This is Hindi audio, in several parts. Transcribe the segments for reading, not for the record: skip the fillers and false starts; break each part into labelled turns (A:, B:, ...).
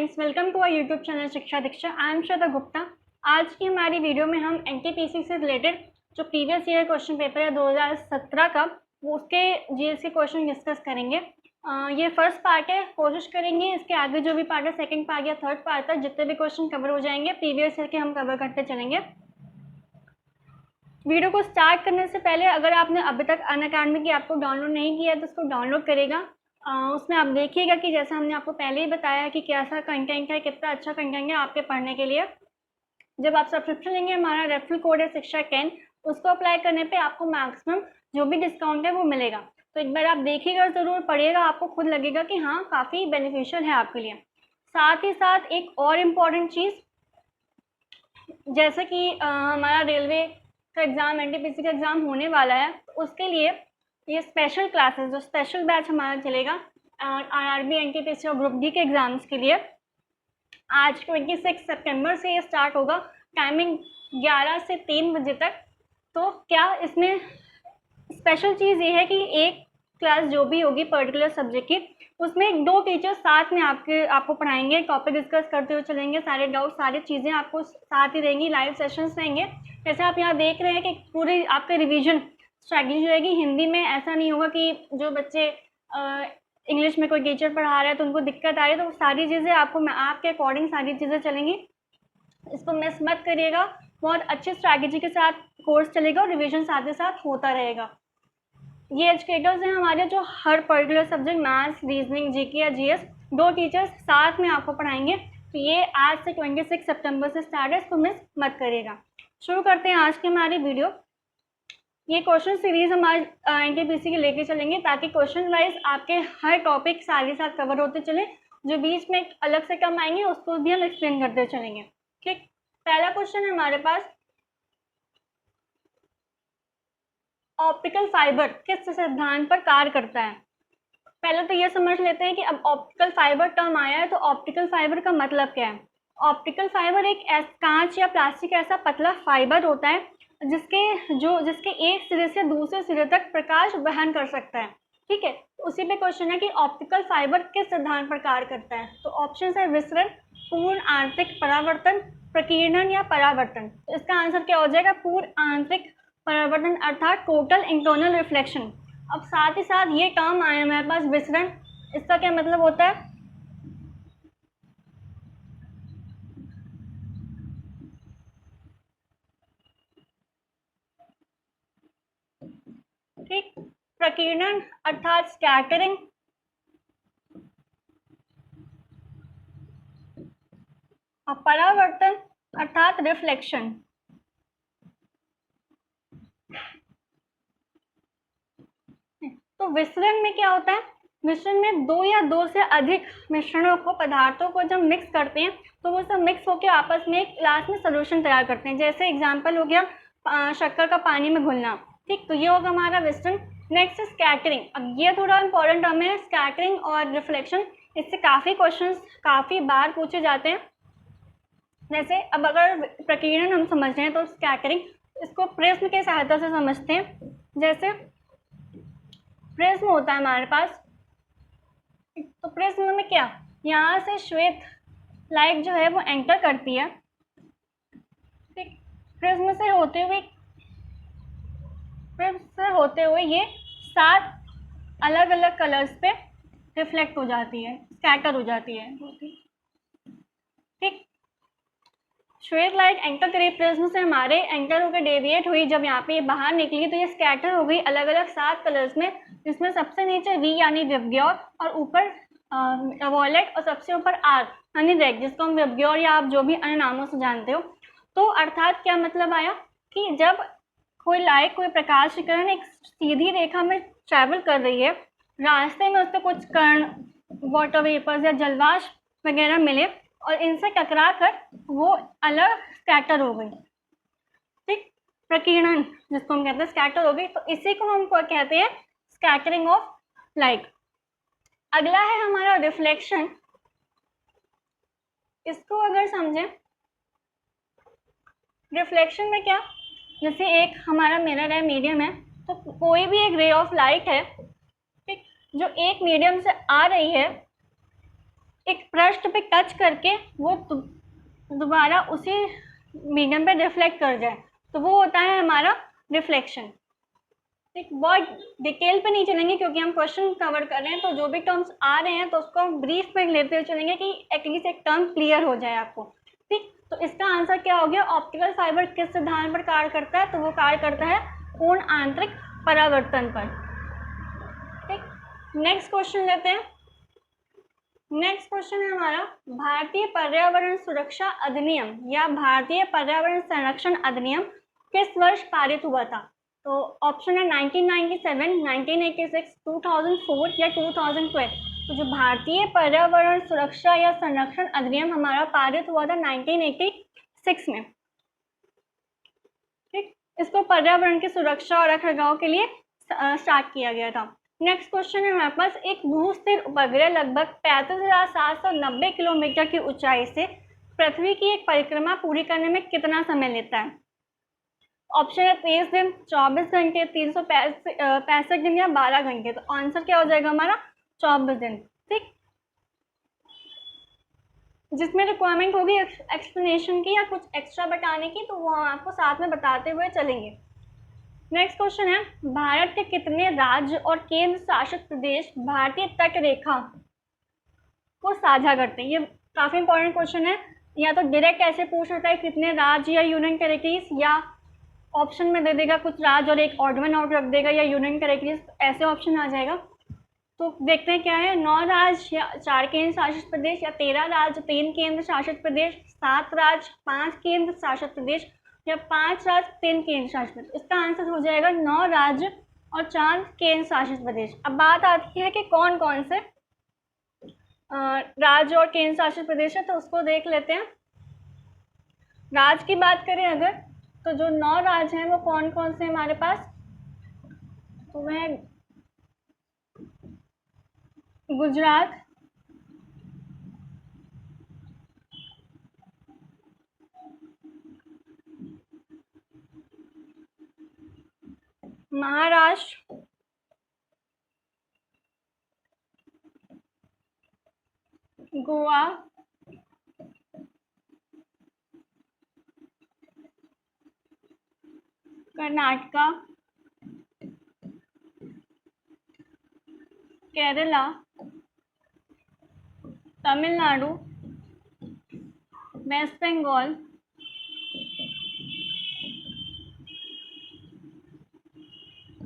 A: Friends, welcome to our YouTube channel Shiksha Diksha. I am श्रद्धा गुप्ता। आज की हमारी वीडियो में हम एनटीपीसी से रिलेटेड जो प्रीवियस ईयर क्वेश्चन पेपर है 2017 का, वो उसके जीएस के क्वेश्चन डिस्कस करेंगे। ये फर्स्ट पार्ट है। कोशिश करेंगे इसके आगे जो भी पार्ट है, सेकंड पार्ट या थर्ड पार्ट तक जितने भी क्वेश्चन कवर हो जाएंगे प्रीवियस ईयर के, हम कवर करते चलेंगे। वीडियो को स्टार्ट करने से पहले अगर आपने अभी तक अनअकैडमी की ऐप को डाउनलोड नहीं किया है तो उसको डाउनलोड करेगा। उसमें आप देखिएगा कि जैसा हमने आपको पहले ही बताया है कि कैसा कंटेंट है, कितना अच्छा कंटेंट है आपके पढ़ने के लिए। जब आप सब्सक्रिप्शन लेंगे, हमारा रेफरल कोड है शिक्षा 10, उसको अप्लाई करने पे आपको मैक्सिमम जो भी डिस्काउंट है वो मिलेगा। तो एक बार आप देखिएगा, ज़रूर पढ़िएगा, आपको खुद लगेगा कि हाँ काफ़ी बेनिफिशियल है आपके लिए। साथ ही साथ एक और इम्पॉर्टेंट चीज़, जैसे कि हमारा रेलवे का एग्ज़ाम, एनटीपीसी का एग्ज़ाम होने वाला है, तो उसके लिए ये स्पेशल क्लासेस, जो स्पेशल बैच हमारा चलेगा आरआरबी, एनटीपीसी और ग्रुप डी के एग्ज़ाम्स के लिए, आज 26 सितंबर से ये स्टार्ट होगा। टाइमिंग 11 से 3 बजे तक। तो क्या इसमें स्पेशल चीज़ ये है कि एक क्लास जो भी होगी पर्टिकुलर सब्जेक्ट की, उसमें 2 टीचर्स साथ में आपको पढ़ाएंगे, टॉपिक डिस्कस करते हुए चलेंगे, सारे डाउट, सारी चीज़ें आपको साथ ही रहेंगी, लाइव सेशंस रहेंगे। जैसे आप यहाँ देख रहे हैं कि पूरी आपके रिवीजन स्ट्रैटेजी रहेगी हिंदी में। ऐसा नहीं होगा कि जो बच्चे इंग्लिश में कोई टीचर पढ़ा रहा है तो उनको दिक्कत आ रही है, तो सारी चीज़ें आपके अकॉर्डिंग सारी चीज़ें चलेंगी। इसको मिस मत करिएगा। बहुत अच्छी स्ट्रैटेजी के साथ कोर्स चलेगा और रिवीजन साथ ही साथ होता रहेगा। ये एजुकेटर्स हैं हमारे जो हर particular subject, maths, reasoning, GK या जीएस, 2 टीचर्स साथ में आपको पढ़ाएंगे। तो ये आज से 26 सितंबर से स्टार्ट है, इसको मिस मत करिएगा। शुरू करते हैं आज की हमारी वीडियो। ये क्वेश्चन सीरीज हमारे एनटीपीसी के लेके चलेंगे ताकि क्वेश्चन वाइज आपके हर टॉपिक साथ ही साथ कवर होते चले। जो बीच में अलग से कम आएंगे उसको भी हम एक्सप्लेन करते चलेंगे। ठीक, पहला क्वेश्चन है हमारे पास, ऑप्टिकल फाइबर किस सिद्धांत पर कार्य करता है। पहले तो ये समझ लेते हैं कि अब ऑप्टिकल फाइबर टर्म आया है तो ऑप्टिकल फाइबर का मतलब क्या है। ऑप्टिकल फाइबर एक कांच या प्लास्टिक ऐसा पतला फाइबर होता है जिसके एक सिरे से दूसरे सिरे तक प्रकाश वहन कर सकता है। ठीक है, उसी पे क्वेश्चन है कि ऑप्टिकल फाइबर किस सिद्धांत पर कार्य करता है। तो ऑप्शन है विसरण, पूर्ण आंतरिक परावर्तन, प्रकीर्णन या परावर्तन। तो इसका आंसर क्या हो जाएगा, पूर्ण आंतरिक परावर्तन अर्थात टोटल इंटरनल रिफ्लेक्शन। अब साथ ही साथ ये टर्म आया हमारे पास विसरण, इसका क्या मतलब होता है, ठीक, प्रकीर्णन अर्थात स्कैटरिंग, और परावर्तन अर्थात रिफ्लेक्शन। तो विसरण में क्या होता है, मिश्रण में 2 या 2 से अधिक मिश्रणों को, पदार्थों को जब मिक्स करते हैं तो वो सब मिक्स होकर आपस में एक लास्ट में सोल्यूशन तैयार करते हैं। जैसे एग्जांपल हो गया शक्कर का पानी में घुलना। ठीक, तो ये होगा हमारा विसरण। Next scattering. अब ये थोड़ा इंपॉर्टेंट टर्म है, स्कैटरिंग और रिफ्लेक्शन। इससे काफ़ी क्वेश्चंस काफ़ी बार पूछे जाते हैं। जैसे अब अगर प्रकीर्णन हम समझ रहे हैं तो स्कैटरिंग, इसको प्रिज्म के सहायता से समझते हैं। जैसे प्रिज्म होता है हमारे पास, तो प्रिज्म में क्या, यहाँ से श्वेत लाइट जो है वो एंटर करती है। ठीक, प्रिज्म से होते हुए ये 7 अलग अलग कलर्स पे रिफ्लेक्ट हो जाती है, स्कैटर हो जाती है। ठीक, श्वेत लाइट एंटर करी प्रिज्म से, हमारे एंटर होकर डेविएट हुई, जब यहाँ पे बाहर निकली तो ये स्कैटर हो गई अलग अलग 7 कलर्स में, जिसमें सबसे नीचे वी यानी विबग्योर, और ऊपर वॉयलेट, और सबसे ऊपर आर यानी रेड, जिसको हम विबग्योर या आप जो भी अन्य नामों से जानते हो। तो अर्थात क्या मतलब आया कि जब कोई लाइट, कोई प्रकाश किरण एक सीधी रेखा में ट्रैवल कर रही है, रास्ते में उस पर कुछ कण, वाटर वेपर्स या जलवाष्प वगैरह मिले और इनसे टकरा कर वो अलग स्कैटर हो गई। ठीक, प्रकीर्णन जिसको हम कहते हैं, स्कैटर हो गई। तो इसी को हम कहते हैं स्कैटरिंग ऑफ लाइट। अगला है हमारा रिफ्लेक्शन। इसको अगर समझें, रिफ्लेक्शन में क्या, जैसे एक हमारा मिरर है, मीडियम है, तो कोई भी एक रे ऑफ लाइट है, ठीक, जो एक मीडियम से आ रही है, एक पृष्ठ पे टच करके वो दोबारा उसी मीडियम पे रिफ्लेक्ट कर जाए, तो वो होता है हमारा रिफ्लेक्शन। ठीक, बहुत डिटेल पे नहीं चलेंगे क्योंकि हम क्वेश्चन कवर कर रहे हैं, तो जो भी टर्म्स आ रहे हैं तो उसको हम ब्रीफ में लेते हुए चलेंगे कि एटलीस्ट एक टर्म क्लियर हो जाए आपको। ठीक, तो इसका आंसर क्या हो गया, ऑप्टिकल फाइबर किस सिद्धांत पर कार्य करता है, तो वो कार्य करता है पूर्ण आंतरिक परावर्तन पर। ठीक, नेक्स्ट क्वेश्चन लेते हैं। नेक्स्ट क्वेश्चन है हमारा, भारतीय पर्यावरण सुरक्षा अधिनियम या भारतीय पर्यावरण संरक्षण अधिनियम किस वर्ष पारित हुआ था? तो ऑप्शन है 1997, 1986, 2004 या 2012। तो जो भारतीय पर्यावरण सुरक्षा या संरक्षण अधिनियम हमारा पारित हुआ था 1986 में। ठीक, इसको पर्यावरण की सुरक्षा और रखरखाव के लिए स्टार्ट किया गया था। नेक्स्ट क्वेश्चन है हमारे पास, एक भूस्थिर उपग्रह लगभग 35,790 किलोमीटर की ऊंचाई से पृथ्वी की एक परिक्रमा पूरी करने में कितना समय लेता है? ऑप्शन है 23 दिन, 24 घंटे, 365 दिन या 12 घंटे। तो आंसर क्या हो जाएगा हमारा 24 दिन। ठीक, जिसमें रिक्वायरमेंट होगी एक्सप्लेनेशन की या कुछ एक्स्ट्रा बताने की, तो वो हम आपको साथ में बताते हुए चलेंगे। नेक्स्ट क्वेश्चन है, भारत के कितने राज्य और केंद्र शासित प्रदेश भारतीय तट रेखा को साझा करते हैं? ये काफी इंपॉर्टेंट क्वेश्चन है। या तो डायरेक्ट ऐसे पूछ सकता है कितने राज्य या यूनियन टेरिटरीज, या ऑप्शन में दे देगा कुछ राज्य और एक ऑड वन आउट रख देगा, या यूनियन टेरिटरीज, ऐसे ऑप्शन आ जाएगा। तो देखते हैं क्या है, 9 राज्य या 4 केंद्र शासित प्रदेश, या 13 राज्य 3 केंद्र शासित प्रदेश, 7 राज्य 5 केंद्र शासित प्रदेश, या 5 राज्य 3 केंद्र शासित प्रदेश। इसका आंसर हो जाएगा 9 राज्य और 4 केंद्र शासित प्रदेश। अब बात आती है कि कौन कौन से राज्य और केंद्र शासित प्रदेश है, तो उसको देख लेते हैं। राज्य की बात करें अगर, तो जो 9 राज्य हैं वो कौन कौन से हमारे पास, तो वह गुजरात, महाराष्ट्र, गोवा, कर्नाटका, केरला, तमिलनाडु, वेस्ट बंगाल,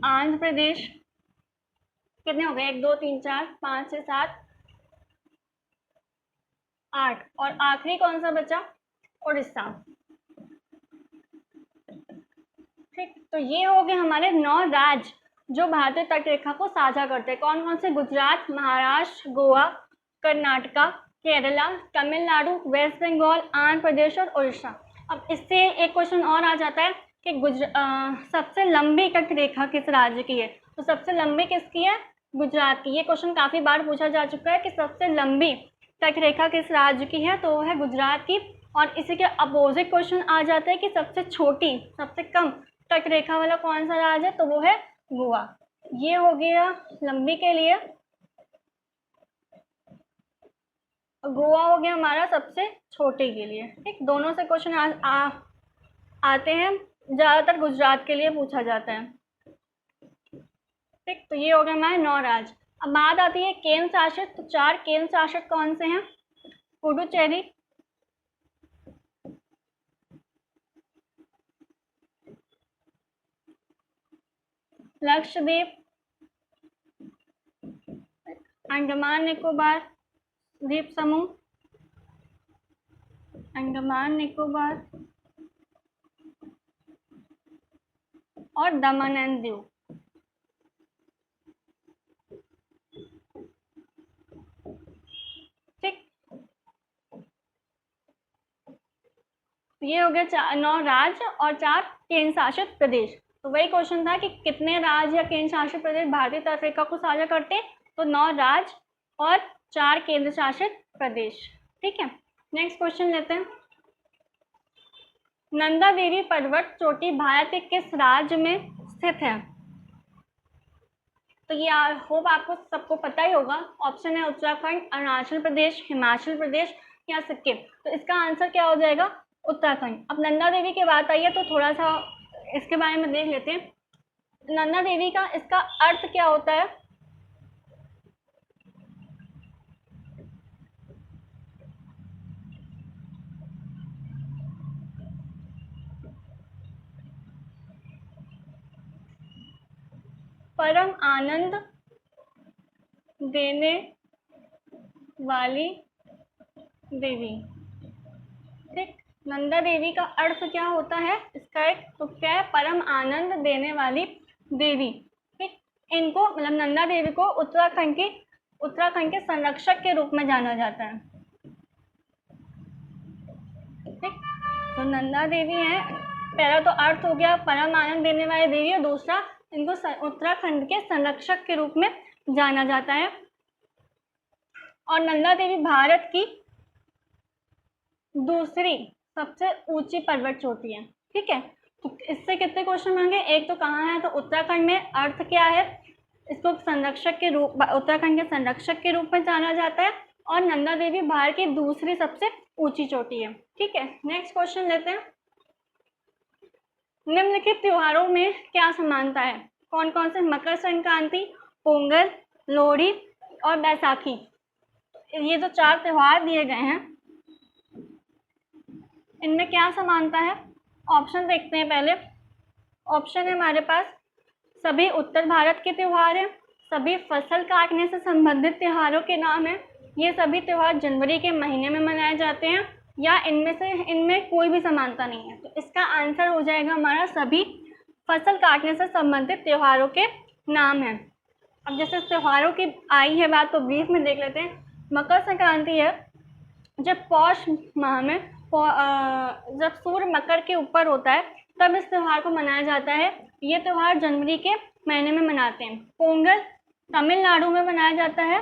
A: आंध्र प्रदेश। कितने हो गए, 1 2 3 4 5 6 7 8, और आखिरी कौन सा बचा, उड़ीसा। ठीक, तो ये हो गए हमारे 9 राज्य जो भारतीय तट रेखा को साझा करते हैं। कौन कौन से, गुजरात, महाराष्ट्र, गोवा, कर्नाटका, केरला, तमिलनाडु, वेस्ट बंगाल, आंध्र प्रदेश और उड़ीसा। अब इससे एक क्वेश्चन और आ जाता है कि सबसे लंबी तट रेखा किस राज्य की है? तो सबसे लंबी किसकी है, गुजरात की। ये क्वेश्चन काफी बार पूछा जा चुका है कि सबसे लंबी तट रेखा किस राज्य की है, तो वो है गुजरात की। और इसी के अपोजिट क्वेश्चन आ जाता है कि सबसे छोटी, सबसे कम तट रेखा वाला कौन सा राज्य है, तो वो है गोवा। ये हो गया लंबी के लिए, गोवा हो गया हमारा सबसे छोटे के लिए। ठीक, दोनों से क्वेश्चन आते हैं, ज्यादातर गुजरात के लिए पूछा जाता है। ठीक, तो ये हो गया हमारे 9 राज्य। अब बात आती है केंद्र शासित, तो 4 केंद्र शासित कौन से हैं, पुडुचेरी, लक्षद्वीप, अंडमान निकोबार द्वीप समूह, अंडमान निकोबार और दमन एंड दीव। ठीक, ये हो गया 9 राज्य और 4 केंद्र शासित प्रदेश। तो वही क्वेश्चन था कि कितने राज्य या केंद्र शासित प्रदेश भारतीय तट रेखा को साझा करते हैं, तो 9 राज्य और 4 केंद्र शासित प्रदेश। ठीक है, नेक्स्ट क्वेश्चन लेते हैं। नंदा देवी पर्वत चोटी भारत के किस राज्य में स्थित है? तो ये होप आपको सबको पता ही होगा। ऑप्शन है उत्तराखंड, अरुणाचल प्रदेश, हिमाचल प्रदेश या सिक्किम। तो इसका आंसर क्या हो जाएगा? उत्तराखंड। अब नंदा देवी की बात आई है तो थोड़ा सा इसके बारे में देख लेते हैं। नंदा देवी का इसका अर्थ क्या होता है? परम आनंद देने वाली देवी। ठीक, नंदा देवी का अर्थ क्या होता है? इसका एक तो क्या है? परम आनंद देने वाली देवी। ठीक, इनको मतलब नंदा देवी को उत्तराखंड के संरक्षक के रूप में जाना जाता है। ठीक, तो नंदा देवी है, पहला तो अर्थ हो गया परम आनंद देने वाली देवी, और दूसरा इनको उत्तराखंड के संरक्षक के रूप में जाना जाता है। और नंदा देवी भारत की दूसरी सबसे ऊंची पर्वत चोटी है। ठीक है, तो इससे कितने क्वेश्चन होंगे? एक तो कहाँ है, तो उत्तराखंड में, अर्थ क्या है, इसको संरक्षक के रूप, उत्तराखंड के संरक्षक के रूप में जाना जाता है, और नंदा देवी भारत की दूसरी सबसे ऊंची चोटी है। ठीक है, नेक्स्ट क्वेश्चन लेते हैं। निम्नलिखित त्योहारों में क्या समानता है? कौन कौन से? मकर संक्रांति, पोंगल, लोहड़ी और बैसाखी। ये जो 4 त्योहार दिए गए हैं, इनमें क्या समानता है? ऑप्शन देखते हैं पहले। ऑप्शन है हमारे पास, सभी उत्तर भारत के त्योहार हैं, सभी फसल काटने से संबंधित त्योहारों के नाम हैं, ये सभी त्योहार जनवरी के महीने में मनाए जाते हैं, या इनमें कोई भी समानता नहीं है। तो इसका आंसर हो जाएगा हमारा सभी फसल काटने से संबंधित त्योहारों के नाम हैं। अब जैसे त्योहारों की आई है बात, तो ब्रीफ में देख लेते हैं। मकर संक्रांति है, जब पौष माह में जब सूर्य मकर के ऊपर होता है तब इस त्यौहार को मनाया जाता है। ये त्यौहार जनवरी के महीने में मनाते हैं। पोंगल तमिलनाडु में मनाया जाता है,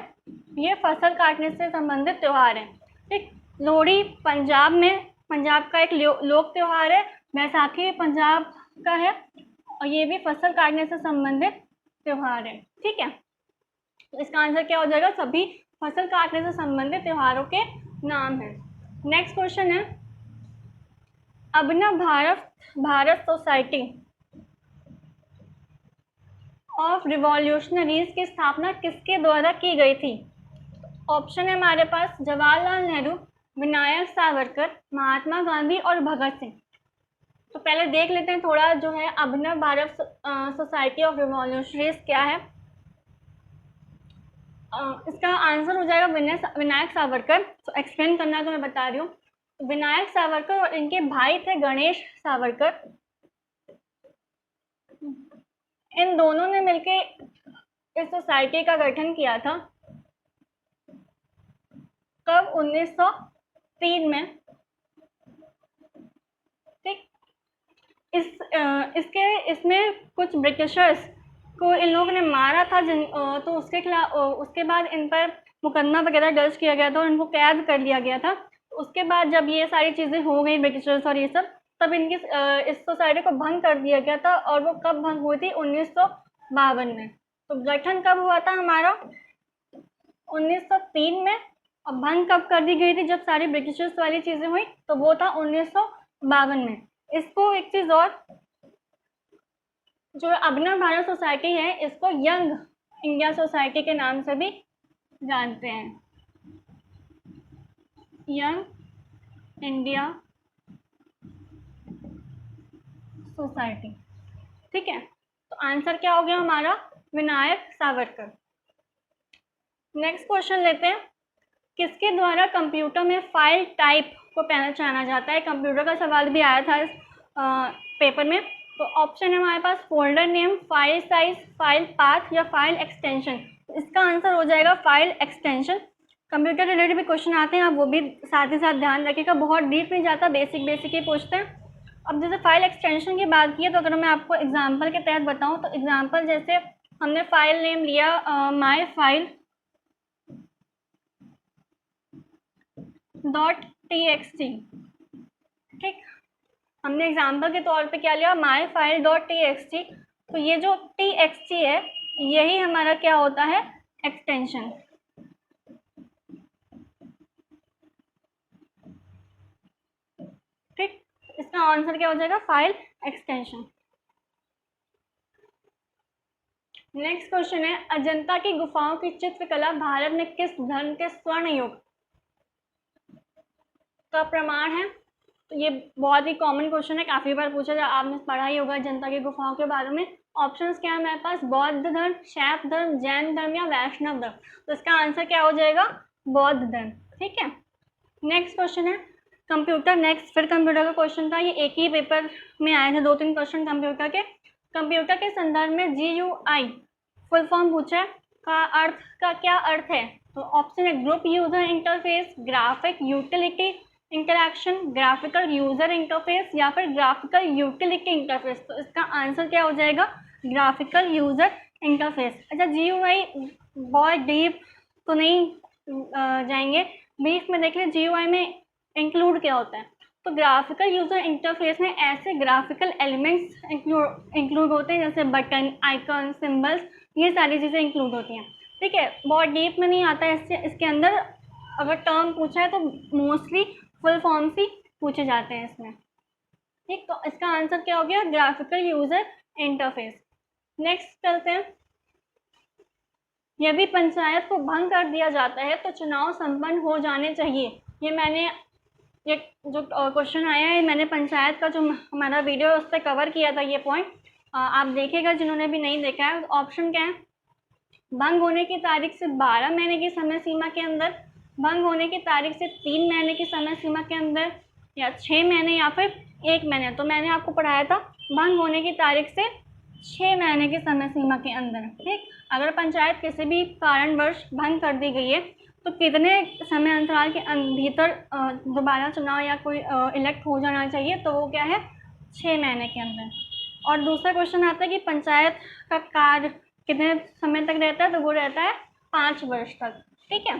A: ये फसल काटने से संबंधित त्यौहार है। ठीक, लोहड़ी पंजाब का एक लोक त्यौहार है। बैसाखी पंजाब का है, और ये भी फसल काटने से संबंधित त्यौहार है। ठीक है, तो इसका आंसर क्या हो जाएगा? सभी फसल काटने से संबंधित त्योहारों के नाम है। नेक्स्ट क्वेश्चन है, अभिनव भारत सोसाइटी ऑफ रिवॉल्यूशनरीज की स्थापना किसके द्वारा की गई थी? ऑप्शन है हमारे पास, जवाहरलाल नेहरू, विनायक सावरकर, महात्मा गांधी और भगत सिंह। तो पहले देख लेते हैं थोड़ा जो है अभिनव भारत सोसाइटी ऑफ रिवॉल्यूशनरीज क्या है। इसका आंसर हो जाएगा विनायक सावरकर। तो एक्सप्लेन करना है तो मैं बता रही हूँ। विनायक सावरकर और इनके भाई थे गणेश सावरकर, इन दोनों ने मिलके इस सोसाइटी का गठन किया था। कब? 1903 में। ठीक, इसमें कुछ ब्रिटिशर्स को इन लोगों ने मारा था, तो उसके खिलाफ उसके बाद इन पर मुकदमा वगैरह दर्ज किया गया था और इनको कैद कर लिया गया था। उसके बाद जब ये सारी चीज़ें हो गई ब्रिटिशर्स और ये सब, तब इनकी इस सोसाइटी को भंग कर दिया गया था। और वो कब भंग हुई थी? 1952 में। तो गठन कब हुआ था हमारा? 1903 में। और भंग कब कर दी गई थी? जब सारी ब्रिटिशर्स वाली चीज़ें हुई, तो वो था 1952 में। इसको एक चीज़ और, जो अभिनव भारत सोसाइटी है, इसको यंग इंडिया सोसाइटी के नाम से भी जानते हैं। Young India society. ठीक है, तो आंसर क्या हो गया हमारा? विनायक सावरकर। नेक्स्ट क्वेश्चन लेते हैं, किसके द्वारा कंप्यूटर में फाइल टाइप को पहचाना जाता है? कंप्यूटर का सवाल भी आया था इस पेपर में। तो ऑप्शन है हमारे पास, folder name, file size, file path या फाइल एक्सटेंशन। इसका आंसर हो जाएगा फाइल एक्सटेंशन। कंप्यूटर रिलेटेड भी क्वेश्चन आते हैं, आप वो भी साथ ही साथ ध्यान रखिएगा, बहुत डीप नहीं जाता, बेसिक ही पूछते हैं। अब जैसे फाइल एक्सटेंशन की बात की है, तो अगर मैं आपको एग्जाम्पल के तहत बताऊं, तो एग्जाम्पल जैसे हमने फाइल नेम लिया माई फाइल .txt। ठीक, हमने एग्जाम्पल के तौर पे क्या लिया? My file .txt। तो ये जो txt है, यही हमारा क्या होता है, एक्सटेंशन। ठीक, इसका आंसर क्या हो जाएगा, फाइल एक्सटेंशन। नेक्स्ट क्वेश्चन है, अजंता की गुफाओं की चित्रकला भारत में किस धर्म के स्वर्ण युग का प्रमाण है? तो ये बहुत ही कॉमन क्वेश्चन है, काफी बार पूछा जाए, आपने पढ़ा ही होगा अजंता की गुफाओं के बारे में। ऑप्शंस क्या है हमारे पास, बौद्ध धर्म, शैव धर्म, जैन धर्म या वैष्णव धर्म। तो इसका आंसर क्या हो जाएगा, बौद्ध धर्म। ठीक है, नेक्स्ट क्वेश्चन है कंप्यूटर। नेक्स्ट फिर कंप्यूटर का क्वेश्चन था, ये एक ही पेपर में आए थे 2-3 क्वेश्चन कंप्यूटर के। कंप्यूटर के संदर्भ में GUI फुल फॉर्म पूछा है, का अर्थ का क्या अर्थ है? तो ऑप्शन है group user interface, graphic utility interaction, graphical user interface या फिर ग्राफिकल यूटिलिटी इंटरफेस। तो इसका आंसर क्या हो जाएगा, ग्राफिकल यूजर इंटरफेस। अच्छा, GUI बहुत डीप तो नहीं जाएंगे, ब्रीफ में देख लें GUI में इंक्लूड क्या होता है। तो ग्राफिकल यूजर इंटरफेस में ऐसे ग्राफिकल एलिमेंट्स इंक्लूड होते हैं जैसे बटन, आइकन, सिंबल्स, ये सारी चीज़ें इंक्लूड होती हैं। ठीक है, बहुत डीप में नहीं आता है इसके अंदर। अगर टर्म पूछा है तो मोस्टली फुल फॉर्म्स ही पूछे जाते हैं इसमें। ठीक, तो इसका आंसर क्या हो गया, ग्राफिकल यूजर इंटरफेस। नेक्स्ट चलते हैं, यदि पंचायत को भंग कर दिया जाता है तो चुनाव संपन्न हो जाने चाहिए। ये जो क्वेश्चन आया है, मैंने पंचायत का जो हमारा वीडियो है उस पर कवर किया था ये पॉइंट, आप देखेगा जिन्होंने भी नहीं देखा है। ऑप्शन क्या है, भंग होने की तारीख से 12 महीने की समय सीमा के अंदर, भंग होने की तारीख से 3 महीने की समय सीमा के अंदर, या 6 महीने या फिर 1 महीने। तो मैंने आपको पढ़ाया था भंग होने की तारीख से 6 महीने की समय सीमा के अंदर। ठीक, अगर पंचायत किसी भी कारणवश भंग कर दी गई है तो कितने समय अंतराल के भीतर दोबारा चुनाव या कोई इलेक्ट हो जाना चाहिए, तो वो क्या है, 6 महीने के अंदर। और दूसरा क्वेश्चन आता है कि पंचायत का कार्य कितने समय तक रहता है, तो वो रहता है 5 वर्ष तक। ठीक है,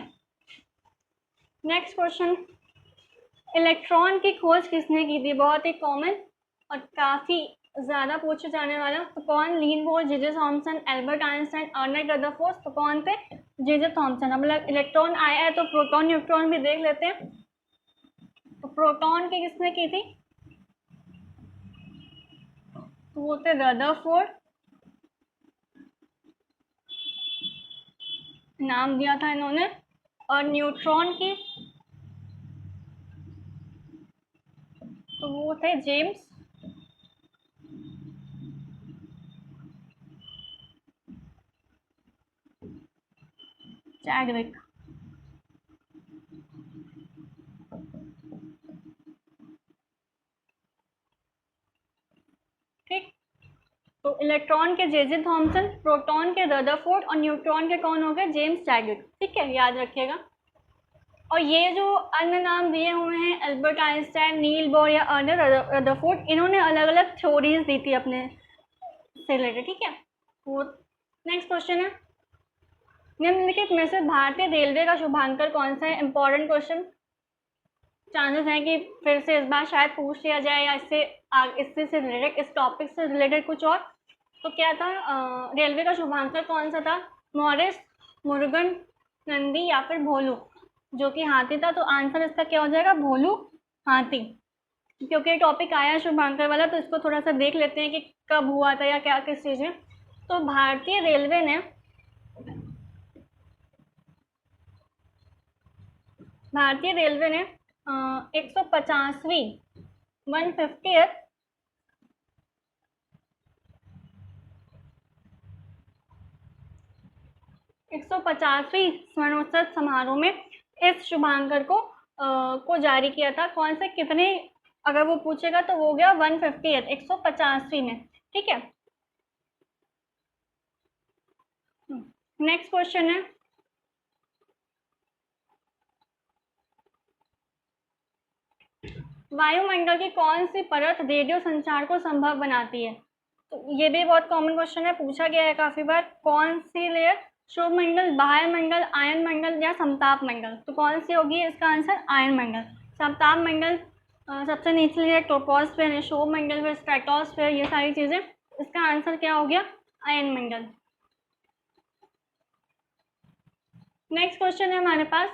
A: नेक्स्ट क्वेश्चन, इलेक्ट्रॉन की खोज किसने की थी? बहुत ही कॉमन और काफ़ी ज़्यादा पूछे जाने वाला। तो कौन, Lenard, J Thomson, Albert Einstein, Ernest Rutherford. तो कौन थे, जे थॉमसन। अब इलेक्ट्रॉन आया है तो प्रोटॉन न्यूट्रॉन भी देख लेते हैं। तो प्रोटॉन की किसने की थी, तो वो थे रदरफोर्ड, नाम दिया था इन्होंने। और न्यूट्रॉन की तो वो थे जेम्स चैडविक। ठीक, तो इलेक्ट्रॉन के जे थॉमसन, प्रोटॉन के रदरफोर्ड और न्यूट्रॉन के कौन हो गए, जेम्स चैडविक। ठीक है, याद रखिएगा। और ये जो अन्य नाम दिए हुए हैं, एल्बर्ट आइंस्टाइन, नील बोर या अर्नेस्ट रदरफोर्ड, इन्होंने अलग अलग थ्योरीज दी थी अपने से रिलेटेड। ठीक है, वो नेक्स्ट क्वेश्चन है, निम्नलिखित में से भारतीय रेलवे का शुभांकर कौन सा है? इंपॉर्टेंट क्वेश्चन, चांसेस हैं कि फिर से इस बार शायद पूछ लिया जाए या इससे से रिलेटेड, इस टॉपिक से रिलेटेड कुछ और। तो क्या था, रेलवे का शुभांकर कौन सा था, मॉरिस, मुरुगन, नंदी या फिर भोलू, जो कि हाथी था। तो आंसर इसका क्या हो जाएगा, भोलू हाथी। क्योंकि टॉपिक आया है शुभांकर वाला, तो इसको थोड़ा सा देख लेते हैं कि कब हुआ था या क्या किस चीज़ में। तो भारतीय रेलवे ने 150वीं 150th 150वीं स्वर्णोत्सव समारोह में इस शुभांकर को जारी किया था। कौन से कितने, अगर वो पूछेगा तो वो गया 150th 150वीं में। ठीक है, नेक्स्ट क्वेश्चन है, वायुमंडल की कौन सी परत रेडियो संचार को संभव बनाती है? तो ये भी बहुत कॉमन क्वेश्चन है, पूछा गया है काफी बार। कौन सी लेयर, शुभ मंडल, बाह्य मंडल, आयन मंडल या समताप मंडल। तो कौन सी होगी इसका आंसर, आयन मंडल। समताप मंडल सबसे निचली है, ट्रोपोस्फेयर है, शोभ मंडल फिर स्ट्रेटोस्फेयर, ये सारी चीजें। इसका आंसर क्या हो गया, आयन मंडल। नेक्स्ट क्वेश्चन है हमारे पास,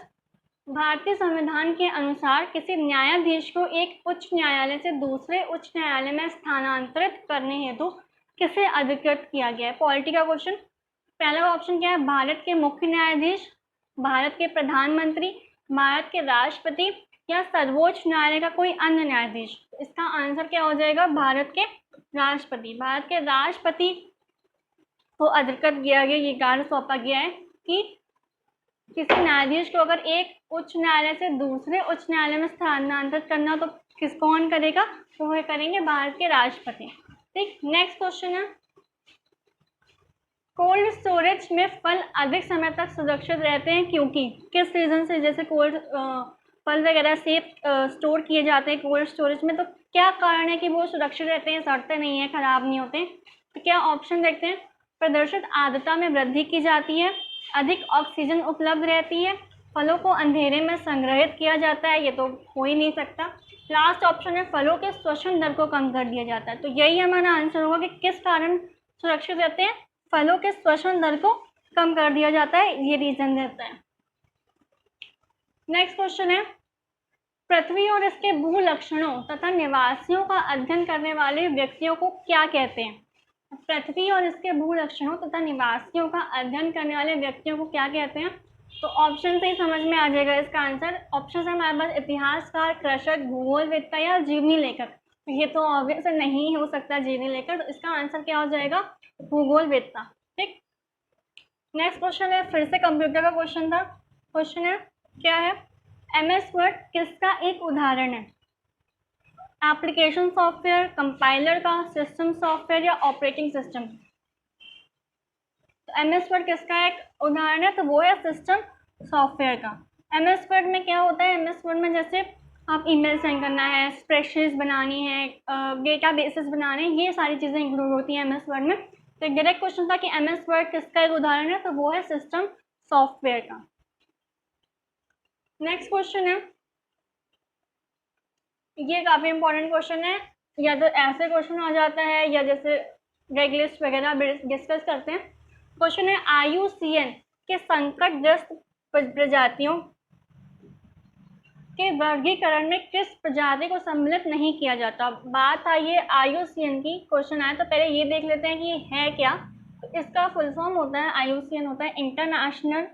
A: भारतीय संविधान के अनुसार किसी न्यायाधीश को एक उच्च न्यायालय से दूसरे उच्च न्यायालय में स्थानांतरित करने हेतु किसे अधिकृत किया गया है? पॉलिटी का क्वेश्चन। पहला ऑप्शन क्या है? भारत के मुख्य न्यायाधीश, भारत के प्रधानमंत्री, भारत के राष्ट्रपति या सर्वोच्च न्यायालय का कोई अन्य न्यायाधीश। इसका आंसर क्या हो जाएगा? भारत के राष्ट्रपति। भारत के राष्ट्रपति को अधिकृत किया गया, ये कार्य सौंपा गया है कि किसी न्यायाधीश को अगर एक उच्च न्यायालय से दूसरे उच्च न्यायालय में स्थानांतरित करना तो कौन करेगा? तो वह करेंगे भारत के राष्ट्रपति। ठीक, नेक्स्ट क्वेश्चन है, कोल्ड स्टोरेज में फल अधिक समय तक सुरक्षित रहते हैं क्योंकि? किस रीजन से? जैसे कोल्ड फल वगैरह सेफ स्टोर किए जाते हैं कोल्ड स्टोरेज में, तो क्या कारण है कि वो सुरक्षित रहते हैं, सड़ते नहीं है, खराब नहीं होते? तो क्या ऑप्शन देखते हैं, प्रदर्शित आर्द्रता में वृद्धि की जाती है, अधिक ऑक्सीजन उपलब्ध रहती है, फलों को अंधेरे में संग्रहित किया जाता है, ये तो हो ही नहीं सकता। लास्ट ऑप्शन है फलों के श्वसन दर को कम कर दिया जाता है। तो यही हमारा आंसर होगा कि किस कारण सुरक्षित रहते हैं? फलों के श्वसन दर को कम कर दिया जाता है, ये रीजन रहता है। नेक्स्ट क्वेश्चन है, पृथ्वी और इसके भू लक्षणों तथा निवासियों का अध्ययन करने वाले व्यक्तियों को क्या कहते हैं? पृथ्वी और इसके भू लक्षणों तथा निवासियों का अध्ययन करने वाले व्यक्तियों को क्या कहते हैं? तो ऑप्शन से ही समझ में आ जाएगा इसका आंसर। ऑप्शन है हमारे पास इतिहासकार, कृषक, भूगोलवेत्ता या जीवनी लेखक। ये तो ऑब्वियस नहीं हो सकता जीवनी लेखक, तो इसका आंसर क्या हो जाएगा? भूगोलवेत्ता। ठीक, नेक्स्ट क्वेश्चन है, फिर से कंप्यूटर का क्वेश्चन था। क्वेश्चन है क्या है, MS वर्ड किसका एक उदाहरण है? एप्लीकेशन सॉफ्टवेयर, कंपाइलर का, सिस्टम सॉफ्टवेयर या ऑपरेटिंग सिस्टम? तो MS वर्ड किसका एक उदाहरण है? तो वो है सिस्टम सॉफ्टवेयर का। MS वर्ड में क्या होता है? MS वर्ड में जैसे आप ईमेल सेंड करना है, स्प्रेडशीट्स बनानी है, डेटाबेसेस बनाने हैं, ये सारी चीज़ें इंक्लूड होती हैं MS वर्ड में। तो एक डायरेक्ट क्वेश्चन था कि MS वर्ड किसका एक उदाहरण है? तो वो है सिस्टम सॉफ्टवेयर का। नेक्स्ट क्वेश्चन है, ये काफ़ी इंपॉर्टेंट क्वेश्चन है, या तो ऐसे क्वेश्चन आ जाता है या जैसे रेग लिस्ट वगैरह डिस्कस करते हैं। क्वेश्चन है, IUCN के संकटग्रस्त प्रजातियों के वर्गीकरण में किस प्रजाति को सम्मिलित नहीं किया जाता? बात आई है IUCN की, क्वेश्चन आया तो पहले ये देख लेते हैं कि ये है क्या। तो इसका फुल फॉर्म होता है, IUCN होता है international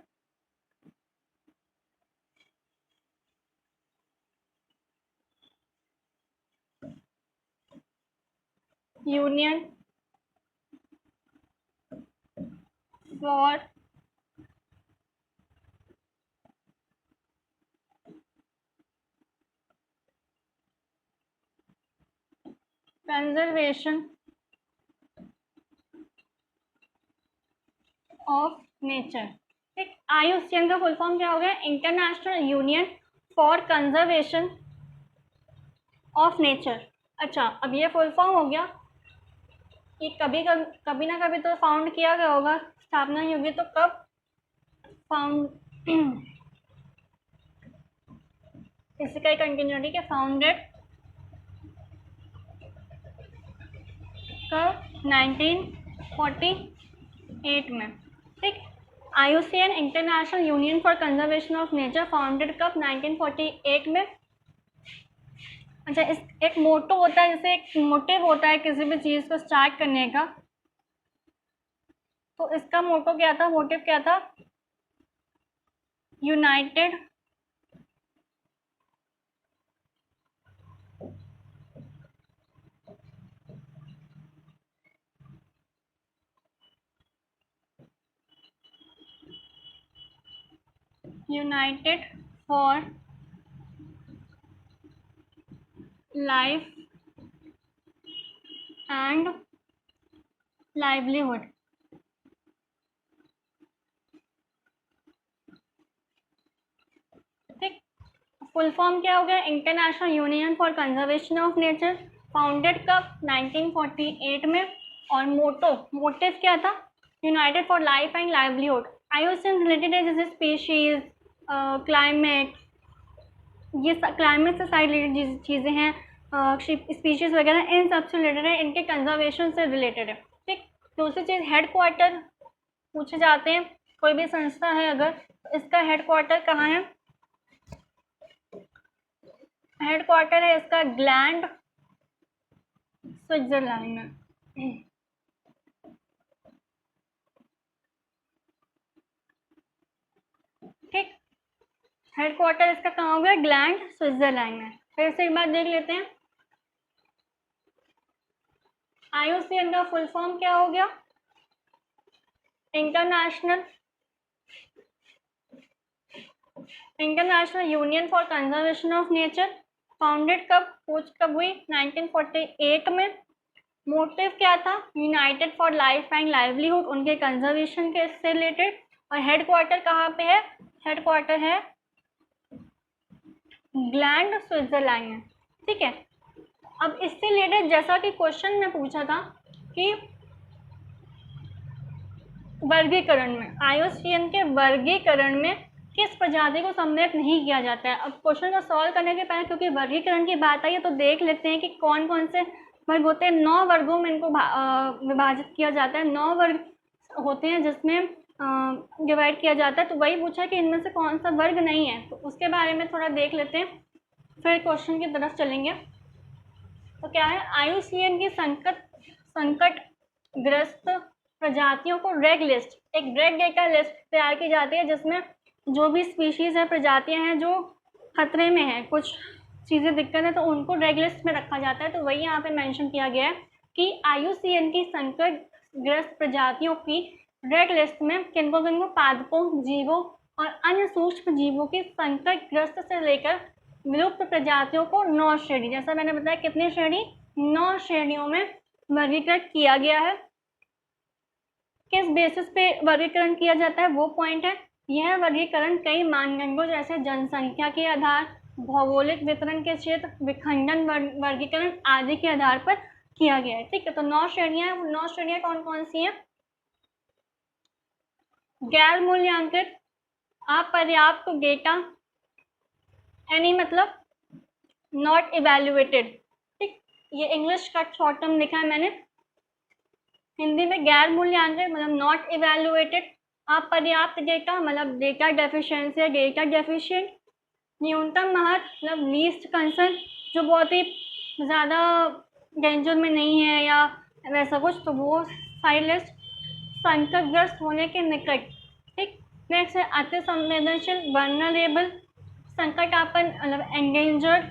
A: union for conservation of nature. ठीक, IUCN का फुल फॉर्म क्या हो गया? International union for conservation of nature. अच्छा, अब ये फुल फॉर्म हो गया, ये कभी ना कभी तो फाउंड किया गया होगा, स्थापना ही होगी, तो कब फाउंड इसी का कंटिन्यूटी के फाउंडेड कब? 1948 में। ठीक, IUCN international union for conservation of nature founded कब? 1948 में। अच्छा, इस एक मोटो होता है, जैसे एक मोटिव होता है किसी भी चीज़ को स्टार्ट करने का, तो इसका मोटो क्या था, मोटिव क्या था? United for life and livelihood. ठीक, फुल फॉर्म क्या हो गया? International union for conservation of nature, founded कब? 1948 में। और मोटिव क्या था? United for life and livelihood. IUCN related है जैसे स्पीशीज, क्लाइमेट, ये क्लाइमेट से साइड रिलेटेड चीज़ें हैं, स्पीशीज़ वगैरह, इन सब से रिलेटेड है, इनके कंजर्वेशन से रिलेटेड है। ठीक, दूसरी चीज़ हेड क्वार्टर पूछे जाते हैं, कोई भी संस्था है अगर, तो इसका हेडक्वार्टर कहाँ है? हेडक्वार्टर है इसका ग्लैंड, स्विट्जरलैंड में। ठीक, हेडक्वार्टर इसका कहाँ हो गया? ग्लैंड, स्विट्जरलैंड में। फिर से एक बार देख लेते हैं, IUCN का फुल फॉर्म क्या हो गया? International union for conservation of nature. Founded कब, खोज कब हुई? 1948 में। मोटिव क्या था? United for life and livelihood, उनके कंजर्वेशन के से रिलेटेड। और हेडक्वार्टर कहाँ पे है? हेडक्वार्टर है ग्लैंड, स्विट्जरलैंड में। ठीक है, अब इससे रिलेटेड जैसा कि क्वेश्चन में पूछा था कि वर्गीकरण में, IUCN के वर्गीकरण में किस प्रजाति को सम्मिलित नहीं किया जाता है। अब क्वेश्चन को सॉल्व करने के पहले क्योंकि वर्गीकरण की बात आई है तो देख लेते हैं कि कौन कौन से वर्ग होते हैं। 9 वर्गों में इनको विभाजित किया जाता है। 9 वर्ग होते हैं जिसमें डिवाइड किया जाता है। तो वही पूछा कि इनमें से कौन सा वर्ग नहीं है, तो उसके बारे में थोड़ा देख लेते हैं, फिर क्वेश्चन की तरफ चलेंगे। तो क्या है? IUCN की संकटग्रस्त प्रजातियों को रेड लिस्ट, एक रेड डेटा लिस्ट तैयार की जाती है जिसमें जो भी स्पीशीज़ है, प्रजातियां हैं जो खतरे में हैं, कुछ चीज़ें दिक्कत है, तो उनको रेड लिस्ट में रखा जाता है। तो वही यहाँ पे मेंशन किया गया है कि IUCN की संकटग्रस्त प्रजातियों की रेड लिस्ट में किनको किनको पादपों, जीवों और अन्य सूक्ष्म जीवों की संकटग्रस्त से लेकर विलुप्त प्रजातियों को 9 श्रेणी, जैसा मैंने बताया कितनी श्रेणी? 9 श्रेणियों में वर्गीकृत किया गया है। किस बेसिस पे वर्गीकरण किया जाता है वो पॉइंट है। यह वर्गीकरण कई मानदंडों जैसे जनसंख्या के आधार, भौगोलिक वितरण के क्षेत्र, विखंडन वर्गीकरण आदि के आधार पर किया गया है। ठीक है, तो 9 श्रेणियां हैं। 9 श्रेणियां कौन कौन सी हैं? गैर मूल्यांकित, अपर्याप्त डेटा, एनी मतलब नॉट इवेल्युएटेड। ठीक, ये इंग्लिश का शॉर्ट टर्म लिखा है मैंने, हिंदी में गैर मूल्यांकित मतलब नॉट इवेल्युएटेड, अपर्याप्त डेटा मतलब डेटा डेफिशिएंसी या डेटा डेफिशिएंट, न्यूनतम महत्व मतलब लीस्ट कंसर्न, जो बहुत ही ज़्यादा डेंजर में नहीं है या वैसा कुछ, तो वो साइड लिस्ट, संकटग्रस्त होने के निकट। ठीक, नेक्स्ट है अति संवेदनशील, वल्नरेबल, संकटापन्न मतलब एंडेंजर्ड,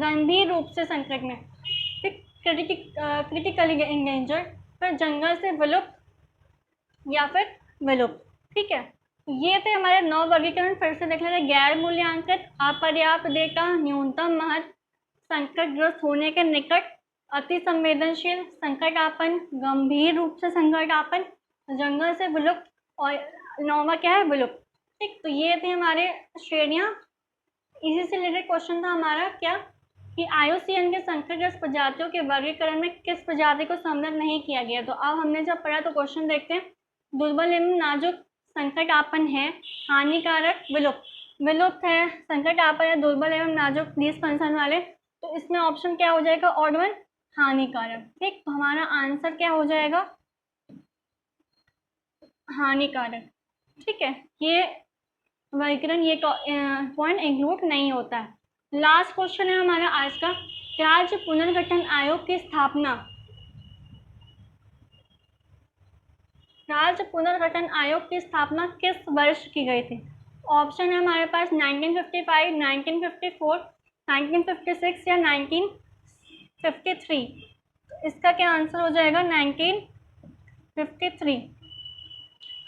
A: गंभीर रूप से संकट में। ठीक, क्रिटिकली एंडेंजर्ड, फिर जंगल से विलुप्त या फिर विलुप्त। ठीक है, ये थे हमारे 9 वर्गीकरण। फिर से देख लेते हैं, गैर मूल्यांकित, अपर्याप्त डेटा, न्यूनतम महत्व, संकटग्रस्त होने के निकट, अति संवेदनशील, संकटापन्न, गंभीर रूप से संकटापन्न, जंगल से विलुप्त और 9वां क्या है? विलुप्त। ठीक, तो ये थे हमारे श्रेणियाँ। इसी से रिलेटेड क्वेश्चन था हमारा क्या कि IUCN के संकटग्रस्त प्रजातियों के वर्गीकरण में किस प्रजाति को सम्मिलित नहीं किया गया। तो अब हमने जब पढ़ा तो क्वेश्चन देखते हैं, दुर्बल एवं नाजुक, संकटापन्न है, हानिकारक, विलुप्त। विलुप्त है, संकटापन्न है, दुर्बल एवं नाजुक, लीस्ट कंसर्न वाले, तो इसमें ऑप्शन क्या हो जाएगा? ऑड वन, हानिकारक। ठीक, तो हमारा आंसर क्या हो जाएगा? हानिकारक। ठीक है, ये वर्गीकरण ये पॉइंट इंक्लूड नहीं होता है। लास्ट क्वेश्चन है हमारा आज का, राज्य पुनर्गठन आयोग की स्थापना, राज्य पुनर्गठन आयोग की स्थापना किस वर्ष की गई थी? ऑप्शन है हमारे पास 1955, 1954, 1956 या 1953। इसका क्या आंसर हो जाएगा? 1953।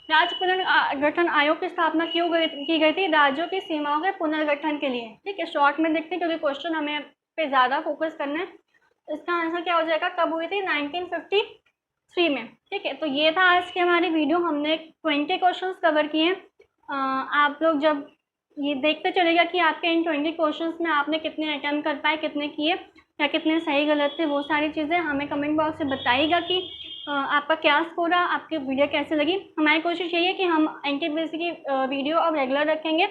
A: राज्य पुनर्गठन आयोग की स्थापना क्यों की गई थी? राज्यों की सीमाओं के पुनर्गठन के लिए। ठीक है, शॉर्ट में देखते हैं क्योंकि क्वेश्चन हमें पे ज़्यादा फोकस करना है। इसका आंसर क्या हो जाएगा? कब हुई थी? 1953 में। ठीक है, तो ये था आज की हमारी वीडियो। हमने 20 क्वेश्चंस कवर किए हैं। आप लोग जब ये देखते चलेगा कि आपके इन 20 क्वेश्चंस में आपने कितने अटेम्प्ट कर पाए, कितने किए या कितने सही गलत थे, वो सारी चीज़ें हमें कमेंट बॉक्स से बताइएगा कि आपका क्या स्कोर रहा, आपकी वीडियो कैसे लगी। हमारी कोशिश यही है कि हम NTPC की वीडियो अब रेगुलर रखेंगे।